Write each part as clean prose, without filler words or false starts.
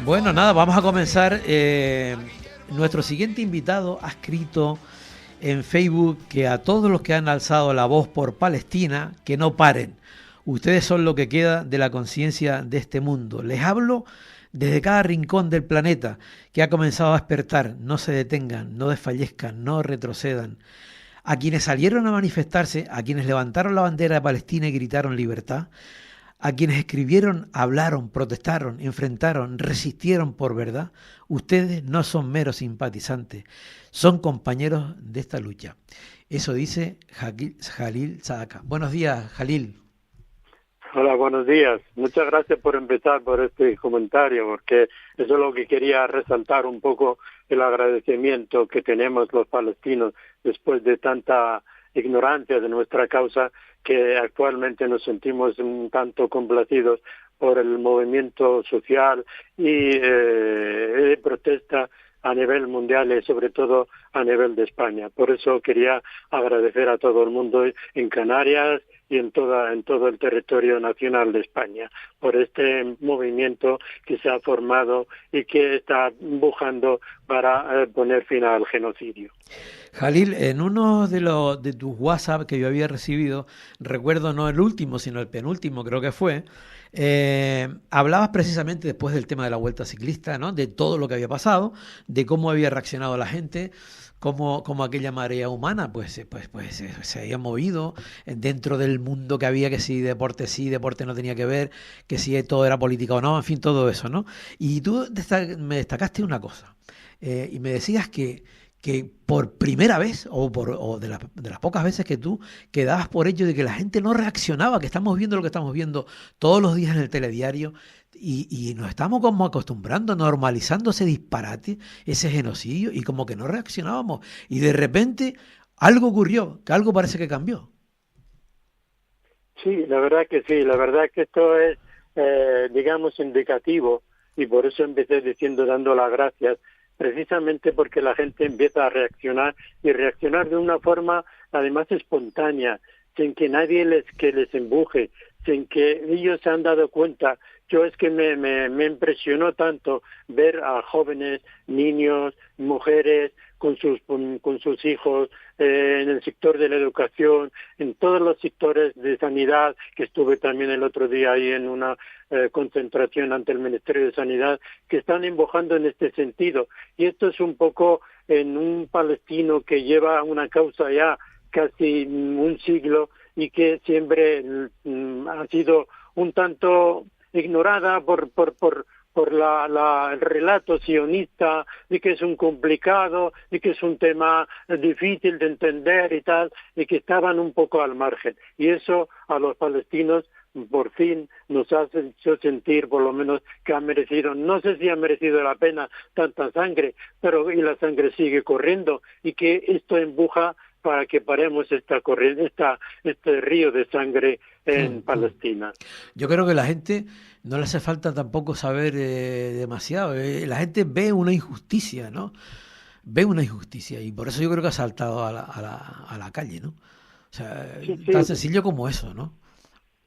Bueno, nada, vamos a comenzar. Nuestro siguiente invitado ha escrito en Facebook que a todos los que han alzado la voz por Palestina, que no paren. Ustedes son lo que queda de la conciencia de este mundo. Les hablo desde cada rincón del planeta que ha comenzado a despertar. No se detengan, no desfallezcan, no retrocedan. A quienes salieron a manifestarse, a quienes levantaron la bandera de Palestina y gritaron libertad, a quienes escribieron, hablaron, protestaron, enfrentaron, resistieron por verdad, ustedes no son meros simpatizantes, son compañeros de esta lucha. Eso dice Jalil Sadaka. Buenos días, Jalil. Hola, buenos días. Muchas gracias por empezar por este comentario, porque eso es lo que quería resaltar un poco, el agradecimiento que tenemos los palestinos después de tanta ignorancia de nuestra causa, que actualmente nos sentimos un tanto complacidos por el movimiento social y de protesta a nivel mundial y sobre todo a nivel de España. Por eso quería agradecer a todo el mundo en Canarias y en todo el territorio nacional de España por este movimiento que se ha formado y que está empujando para poner fin al genocidio. Jalil, en uno de tus WhatsApp que yo había recibido, recuerdo no el último, sino el penúltimo creo que fue, hablabas precisamente después del tema de la Vuelta Ciclista, ¿no? De todo lo que había pasado, de cómo había reaccionado la gente, cómo aquella marea humana se había movido dentro del mundo que había, que si deporte no tenía que ver, que si todo era política o no, en fin, todo eso, ¿no? Y tú me destacaste una cosa, y me decías que por primera vez, o de las pocas veces que tú quedabas por ello de que la gente no reaccionaba, que estamos viendo lo que estamos viendo todos los días en el telediario, y nos estamos como acostumbrando, normalizando ese disparate, ese genocidio, y como que no reaccionábamos. Y de repente algo ocurrió, que algo parece que cambió. Sí, la verdad que sí, la verdad que esto es, digamos, indicativo, y por eso empecé diciendo, dando las gracias, precisamente porque la gente empieza a reaccionar y reaccionar de una forma además espontánea, sin que nadie les empuje, sin que ellos se han dado cuenta. Yo es que me impresionó tanto ver a jóvenes, niños, mujeres con sus hijos en el sector de la educación, en todos los sectores de sanidad, que estuve también el otro día ahí en una concentración ante el Ministerio de Sanidad, que están embojando en este sentido. Y esto es un poco en un palestino que lleva una causa ya casi un siglo y que siempre ha sido un tanto ignorada por el relato sionista, y que es un complicado, y que es un tema difícil de entender y tal, y que estaban un poco al margen. Y eso a los palestinos por fin nos ha hecho sentir, por lo menos, que ha merecido, no sé si ha merecido la pena tanta sangre, pero y la sangre sigue corriendo, y que esto empuja para que paremos este río de sangre en Palestina. Yo creo que la gente no le hace falta tampoco saber demasiado. La gente ve una injusticia, ¿no? Ve una injusticia, y por eso yo creo que ha saltado a la calle, ¿no? O sea, Sí, tan sí. sencillo como eso, ¿no?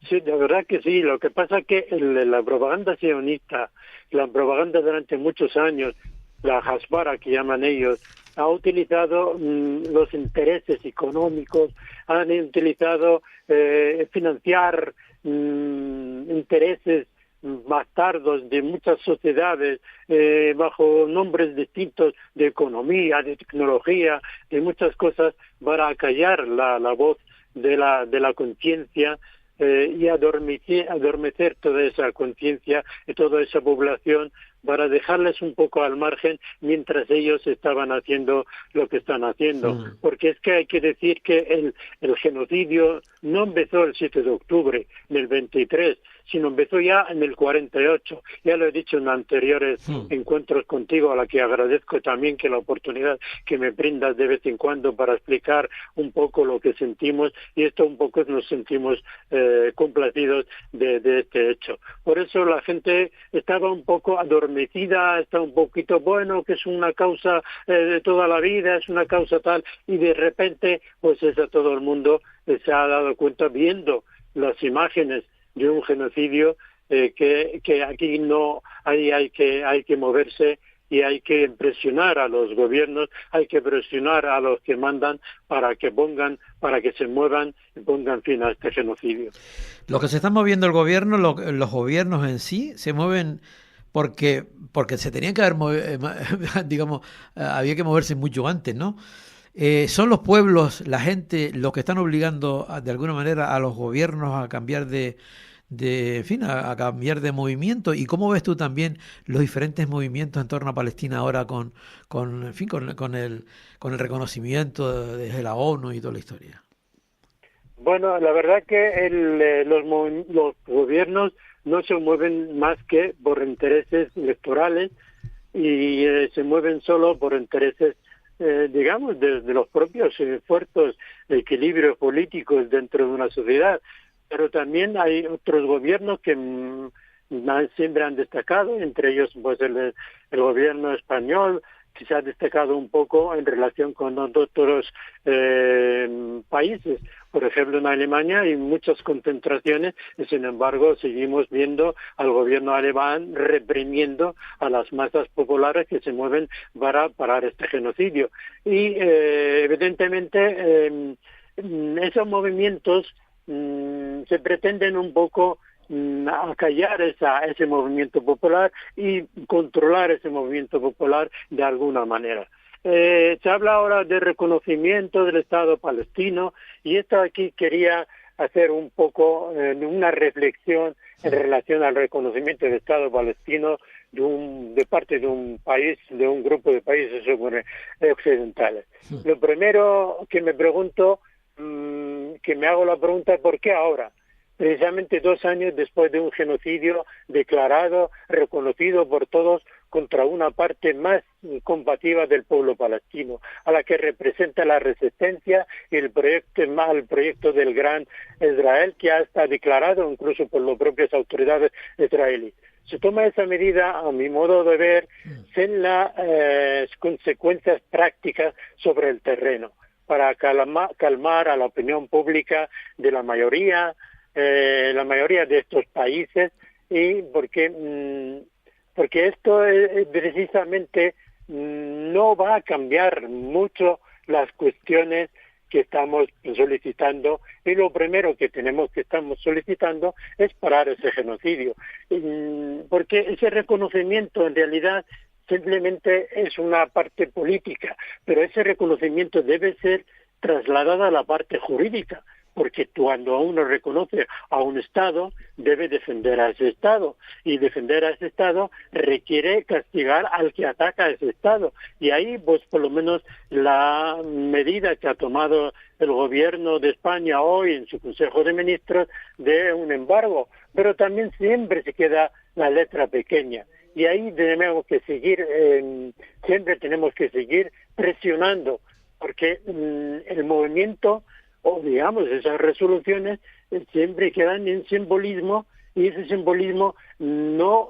Sí, de verdad que sí. Lo que pasa es que la propaganda sionista, la propaganda durante muchos años, la Hasbara que llaman ellos, ha utilizado los intereses económicos, han utilizado financiar intereses bastardos de muchas sociedades bajo nombres distintos de economía, de tecnología, de muchas cosas, para acallar la voz de la conciencia y adormecer toda esa conciencia y toda esa población, para dejarles un poco al margen mientras ellos estaban haciendo lo que están haciendo. Porque es que hay que decir que el genocidio no empezó el 7 de octubre del 23, sino empezó ya en el 48. Ya lo he dicho en anteriores encuentros contigo, a la que agradezco también que la oportunidad que me brindas de vez en cuando para explicar un poco lo que sentimos, y esto un poco nos sentimos complacidos de este hecho. Por eso la gente estaba un poco adormecida, está un poquito, bueno, que es una causa de toda la vida, es una causa tal, y de repente pues eso, todo el mundo se ha dado cuenta viendo las imágenes de un genocidio que aquí no hay que moverse y hay que presionar a los gobiernos, hay que presionar a los que mandan para que se muevan y pongan fin a este genocidio. Lo que se está moviendo el gobierno, los gobiernos en sí, se mueven porque se tenían que digamos, había que moverse mucho antes, ¿no? Son los pueblos, la gente, los que están obligando de alguna manera a los gobiernos a cambiar en fin, a cambiar de movimiento. ¿Y cómo ves tú también los diferentes movimientos en torno a Palestina ahora en fin, con el reconocimiento desde la ONU y toda la historia? Bueno, la verdad que los gobiernos no se mueven más que por intereses electorales y se mueven solo por intereses, digamos, de los propios esfuerzos de equilibrio políticos dentro de una sociedad. Pero también hay otros gobiernos que siempre han destacado, entre ellos pues el gobierno español, que se ha destacado un poco en relación con otros países. Por ejemplo, en Alemania hay muchas concentraciones y, sin embargo, seguimos viendo al gobierno alemán reprimiendo a las masas populares que se mueven para parar este genocidio. Y, evidentemente, esos movimientos se pretenden un poco acallar ese movimiento popular y controlar ese movimiento popular de alguna manera. Se habla ahora de reconocimiento del Estado palestino y esto aquí quería hacer un poco una reflexión en relación al reconocimiento del Estado palestino de parte de un país, de un grupo de países occidentales. Lo primero que me pregunto, que me hago la pregunta, ¿por qué ahora? Precisamente 2 años después de un genocidio declarado, reconocido por todos, contra una parte más combativa del pueblo palestino, a la que representa la resistencia y el proyecto del Gran Israel, que ya está declarado incluso por las propias autoridades israelíes. Se toma esa medida, a mi modo de ver, sin las consecuencias prácticas sobre el terreno, para calmar a la opinión pública de la mayoría de estos países, y porque esto precisamente no va a cambiar mucho las cuestiones que estamos solicitando, y lo primero que estamos solicitando es parar ese genocidio, porque ese reconocimiento en realidad simplemente es una parte política, pero ese reconocimiento debe ser trasladado a la parte jurídica, porque cuando uno reconoce a un Estado, debe defender a ese Estado, y defender a ese Estado requiere castigar al que ataca a ese Estado. Y ahí, pues, por lo menos la medida que ha tomado el gobierno de España hoy en su Consejo de Ministros de un embargo, pero también siempre se queda la letra pequeña. Y ahí tenemos que seguir, siempre tenemos que seguir presionando, porque el movimiento, o digamos esas resoluciones, siempre quedan en simbolismo, y ese simbolismo no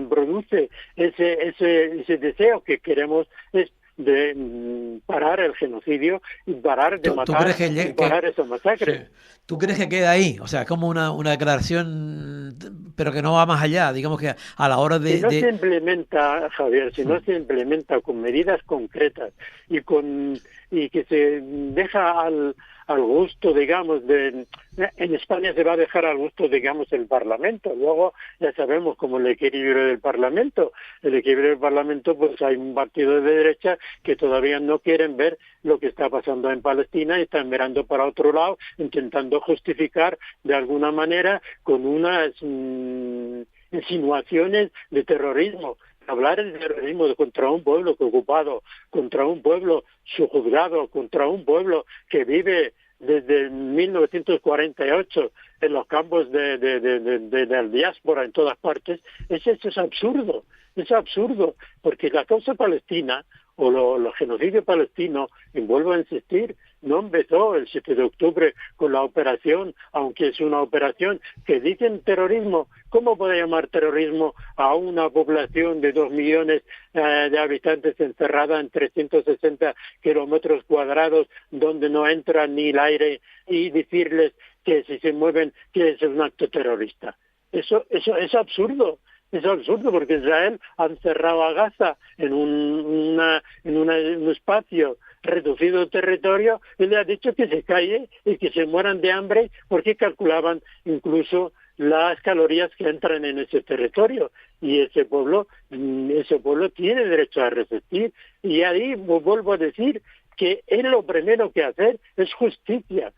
produce ese deseo que queremos, es de parar el genocidio y parar de matar, y parar esa masacre. Sí. ¿Tú crees que queda ahí? O sea, es como una declaración, pero que no va más allá, digamos que a la hora de... Si no se implementa, Javier, si no se implementa con medidas concretas y que se deja al gusto, digamos, en España se va a dejar al gusto, digamos, el Parlamento. Luego ya sabemos cómo el equilibrio del Parlamento. El equilibrio del Parlamento, pues hay un partido de derecha que todavía no quieren ver lo que está pasando en Palestina y están mirando para otro lado, intentando justificar de alguna manera con unas insinuaciones de terrorismo. Hablar de terrorismo contra un pueblo que ocupado, contra un pueblo subjugado, contra un pueblo que vive desde 1948 en los campos de la diáspora en todas partes, eso es absurdo. Es absurdo, porque la causa palestina o los genocidios palestinos, y vuelvo a insistir, no empezó el 7 de octubre con la operación, aunque es una operación que dicen terrorismo. ¿Cómo puede llamar terrorismo a una población de 2 millones de habitantes encerrada en 360 kilómetros cuadrados donde no entra ni el aire, y decirles que si se mueven que es un acto terrorista? Eso es absurdo. Es absurdo porque Israel ha encerrado a Gaza en un espacio reducido de territorio y le ha dicho que se calle y que se mueran de hambre porque calculaban incluso las calorías que entran en ese territorio. Y ese pueblo tiene derecho a resistir. Y ahí vuelvo a decir que él lo primero que hacer es justicia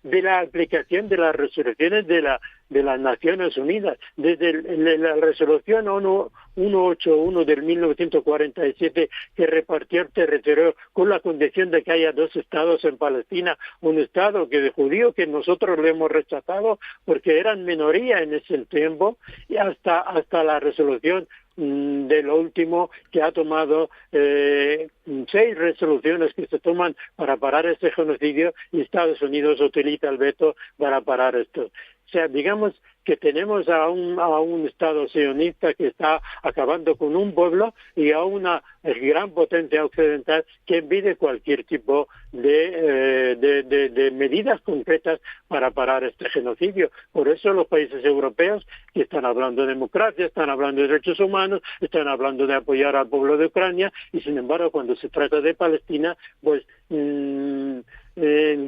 de la aplicación de las resoluciones de las Naciones Unidas. Desde la resolución ONU 181 del 1947, que repartió el territorio con la condición de que haya dos estados en Palestina, un estado que de judío que nosotros lo hemos rechazado porque eran minoría en ese tiempo, y hasta la resolución de lo último que ha tomado 6 resoluciones que se toman para parar este genocidio, y Estados Unidos utiliza el veto para parar esto. O sea, digamos que tenemos a un Estado sionista que está acabando con un pueblo y a una gran potencia occidental que impide cualquier tipo de medidas concretas para parar este genocidio. Por eso los países europeos que están hablando de democracia, están hablando de derechos humanos, están hablando de apoyar al pueblo de Ucrania, y sin embargo cuando se trata de Palestina, pues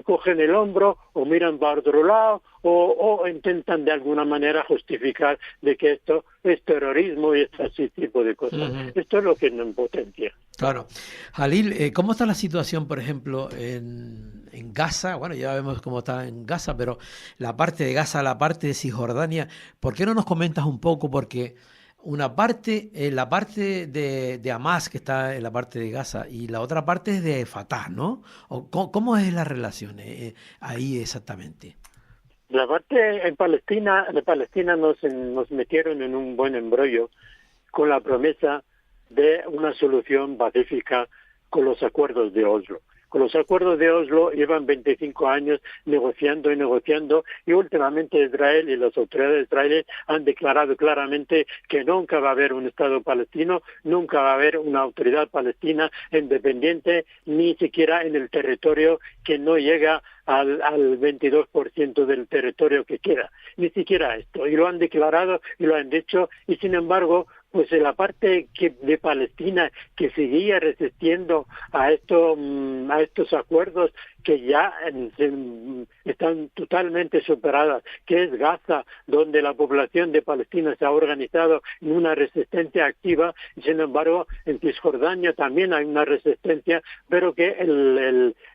cogen el hombro o miran para otro lado o intentan de alguna manera justificar de que esto es terrorismo y este tipo de cosas. Esto es lo que nos potencia. Claro. Jalil, ¿cómo está la situación, por ejemplo, en Gaza? Bueno, ya vemos cómo está en Gaza, pero la parte de Gaza, la parte de Cisjordania, ¿por qué no nos comentas un poco? Porque una parte, la parte de Hamas, que está en la parte de Gaza, y la otra parte es de Fatah, ¿no? ¿Cómo es la relación ahí exactamente? La parte de Palestina nos metieron en un buen embrollo con la promesa de una solución pacífica con los acuerdos de Oslo. Con los acuerdos de Oslo llevan 25 años negociando y últimamente Israel y las autoridades de Israel han declarado claramente que nunca va a haber un Estado palestino, nunca va a haber una autoridad palestina independiente, ni siquiera en el territorio que no llega al 22% del territorio que queda, ni siquiera esto, y lo han declarado y lo han dicho, y sin embargo pues en la parte de Palestina que seguía resistiendo a estos acuerdos que ya están totalmente superadas, que es Gaza, donde la población de Palestina se ha organizado en una resistencia activa, y sin embargo en Cisjordania también hay una resistencia, pero que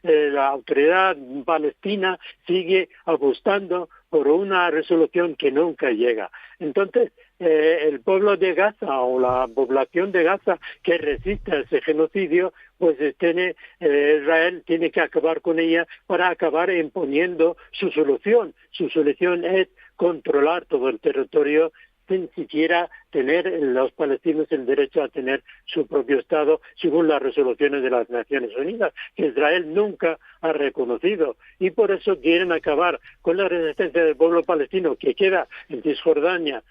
la autoridad palestina sigue apostando por una resolución que nunca llega. Entonces, el pueblo de Gaza o la población de Gaza que resiste a ese genocidio, pues Israel tiene que acabar con ella para acabar imponiendo su solución. Su solución es controlar todo el territorio sin siquiera tener los palestinos el derecho a tener su propio Estado según las resoluciones de las Naciones Unidas, que Israel nunca ha reconocido. Y por eso quieren acabar con la resistencia del pueblo palestino que queda en Cisjordania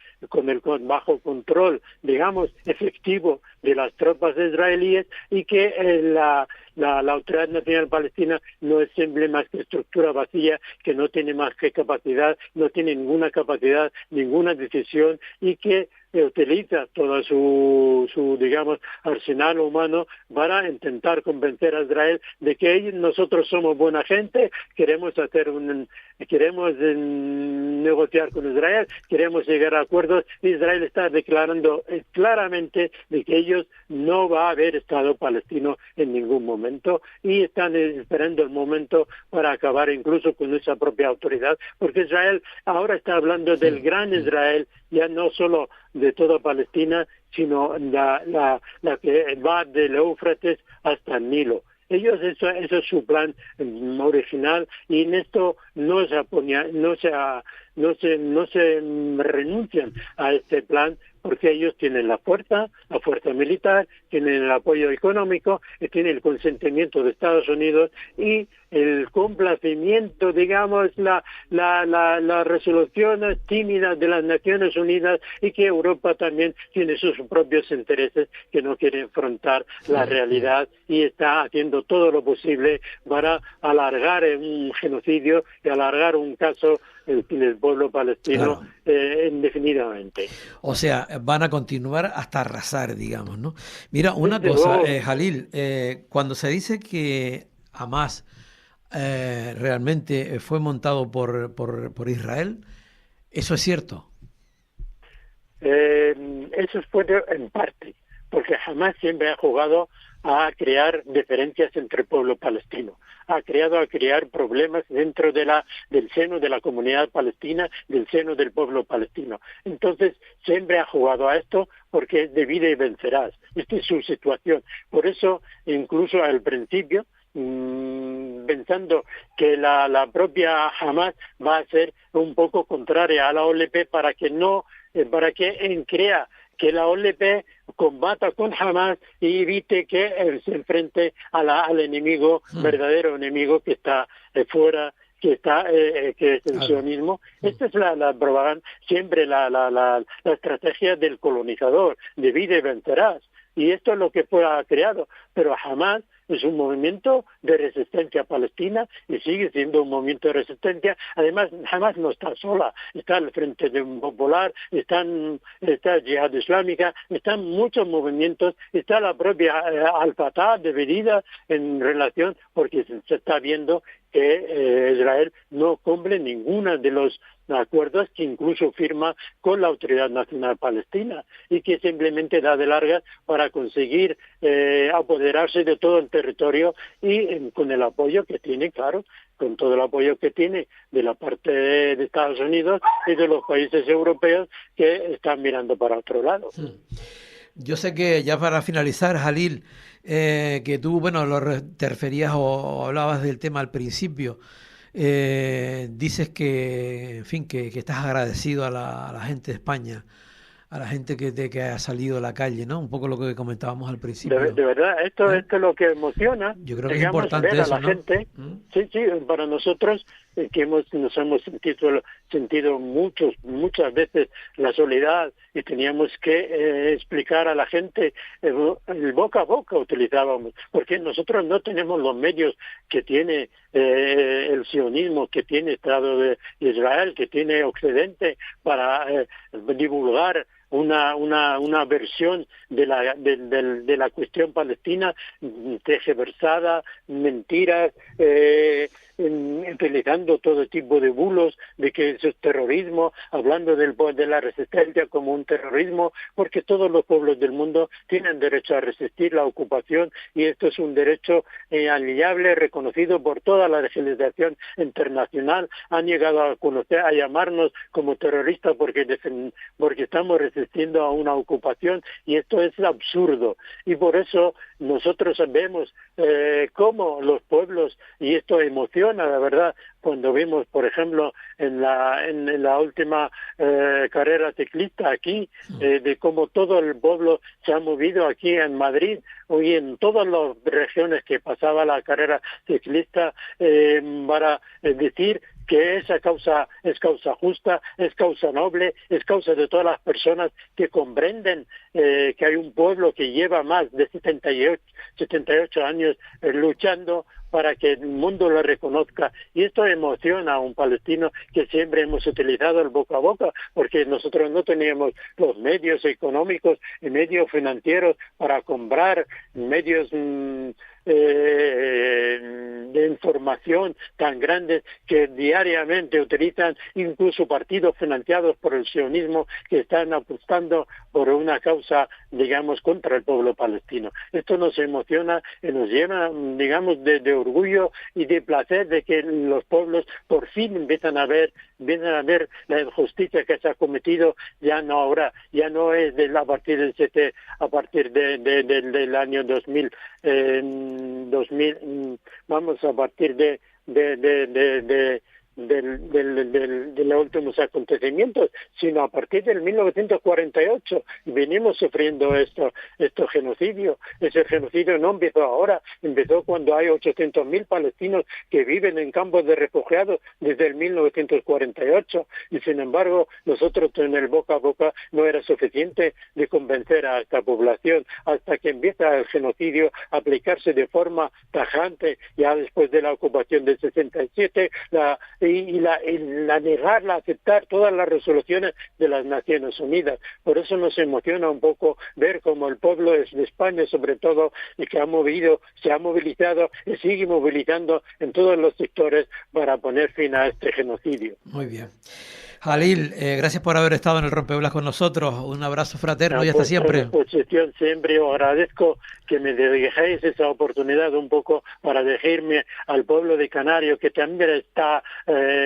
bajo control, digamos, efectivo de las tropas israelíes, y que la Autoridad Nacional Palestina no es simple más que estructura vacía, que no tiene más que capacidad, no tiene ninguna capacidad, ninguna decisión, y que utiliza todo su digamos arsenal humano para intentar convencer a Israel de que nosotros somos buena gente, queremos negociar con Israel, queremos llegar a acuerdos. Israel está declarando claramente de que ellos no va a haber Estado palestino en ningún momento, y están esperando el momento para acabar incluso con esa propia autoridad, porque Israel ahora está hablando del gran Israel, ya no solo de toda Palestina, sino la que va del Éufrates hasta el Nilo. Ellos, eso es su plan original, y en esto no se renuncian a este plan, porque ellos tienen la fuerza militar, tienen el apoyo económico, tienen el consentimiento de Estados Unidos y el complacimiento, digamos, las resoluciones tímidas de las Naciones Unidas, y que Europa también tiene sus propios intereses que no quiere enfrentar la realidad y está haciendo todo lo posible para alargar un genocidio y alargar un caso el pueblo palestino indefinidamente. O sea, van a continuar hasta arrasar, digamos, ¿no? Mira, una Desde cosa, luego. Jalil, cuando se dice que Hamas realmente fue montado por Israel, ¿eso es cierto? Eso fue en parte, porque jamás siempre ha jugado a crear diferencias entre el pueblo palestino, a crear problemas dentro del seno de la comunidad palestina, del seno del pueblo palestino. Entonces, siempre ha jugado a esto porque es de vida y vencerás. Esta es su situación. Por eso, incluso al principio, pensando que la propia Hamas va a ser un poco contraria a la OLP para que crea que la OLP combata con Hamas y evite que se enfrente al enemigo, verdadero enemigo que está fuera, que es el sionismo. Esta es la propaganda, siempre la estrategia del colonizador, divide y vencerás. Y esto es lo que ha creado, pero Hamas es un movimiento de resistencia palestina y sigue siendo un movimiento de resistencia. Además, Hamas no está sola, está al frente de un Popular, está Yihad Islámica, están muchos movimientos, está la propia Al-Fatah dividida en relación, porque se está viendo que Israel no cumple ninguno de los acuerdos que incluso firma con la Autoridad Nacional Palestina y que simplemente da de largas para conseguir apoderarse de todo el territorio y con el apoyo que tiene, claro, con todo el apoyo que tiene de la parte de Estados Unidos y de los países europeos que están mirando para otro lado. Yo sé que ya para finalizar, Jalil, que tú, bueno, te referías o hablabas del tema al principio, dices que, en fin, que estás agradecido a la gente de España, a la gente que ha salido a la calle, ¿no? Un poco lo que comentábamos al principio. De verdad, esto es lo que emociona. Yo creo que es importante ver a eso, la gente. Sí, para nosotros que nos hemos sentido muchas veces la soledad y teníamos que explicar a la gente el boca a boca utilizábamos, porque nosotros no tenemos los medios que tiene el sionismo, que tiene Estado de Israel, que tiene Occidente para divulgar una versión de la cuestión palestina tergiversada, mentiras, utilizando todo tipo de bulos de que eso es terrorismo, hablando de la resistencia como un terrorismo, porque todos los pueblos del mundo tienen derecho a resistir la ocupación y esto es un derecho inalienable, reconocido por toda la legislación internacional. Han llegado a llamarnos como terroristas porque estamos resistiendo a una ocupación y esto es absurdo. Y por eso nosotros vemos cómo los pueblos, y esto emociona, la verdad, cuando vimos, por ejemplo, en la última carrera ciclista aquí, de cómo todo el pueblo se ha movido aquí en Madrid y en todas las regiones que pasaba la carrera ciclista para decir que esa causa es causa justa, es causa noble, es causa de todas las personas que comprenden que hay un pueblo que lleva más de 78 años luchando para que el mundo lo reconozca. Y esto emociona a un palestino que siempre hemos utilizado el boca a boca, porque nosotros no teníamos los medios económicos y medios financieros para comprar medios de información tan grandes que diariamente utilizan incluso partidos financiados por el sionismo que están apostando por una causa, digamos, contra el pueblo palestino. Esto nos emociona y nos llena, digamos, de orgullo y de placer de que los pueblos por fin empiezan a ver la injusticia que se ha cometido, ya no es a partir del año 2000, vamos a partir de los últimos acontecimientos, sino a partir del 1948 venimos sufriendo estos genocidios. Ese genocidio no empezó ahora, empezó cuando hay 800.000 palestinos que viven en campos de refugiados desde el 1948 y sin embargo nosotros en el boca a boca no era suficiente de convencer a esta población hasta que empieza el genocidio a aplicarse de forma tajante. Ya después de la ocupación del 67 y la negarla, aceptar todas las resoluciones de las Naciones Unidas. Por eso nos emociona un poco ver cómo el pueblo de España, sobre todo, que se ha movilizado y sigue movilizando en todos los sectores para poner fin a este genocidio. Muy bien. Jalil, gracias por haber estado en el Rompeolas con nosotros. Un abrazo fraterno y hasta siempre. Disposición siempre. Os agradezco que me dejéis esa oportunidad un poco para dirigirme al pueblo de Canarias, que también está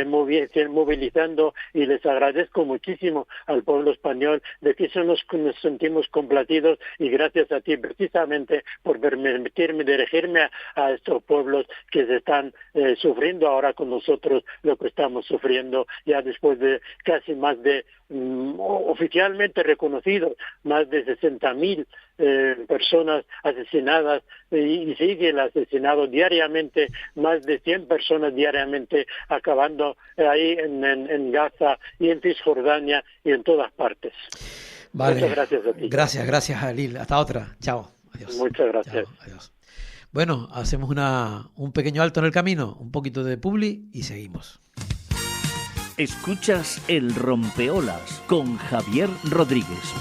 movilizando, y les agradezco muchísimo al pueblo español, de que eso nos sentimos complacidos, y gracias a ti precisamente por permitirme dirigirme a estos pueblos que se están sufriendo ahora con nosotros lo que estamos sufriendo ya después de casi más de oficialmente reconocidos, más de 60.000 personas asesinadas, y sigue el asesinado diariamente, más de 100 personas diariamente acabando ahí en Gaza y en Cisjordania y en todas partes. Vale. Muchas gracias a ti. Gracias, Jalil. Hasta otra. Chao. Adiós. Muchas gracias. Chao. Adiós. Bueno, hacemos un pequeño alto en el camino, un poquito de publi y seguimos. Escuchas El Rompeolas con Javier Rodríguez.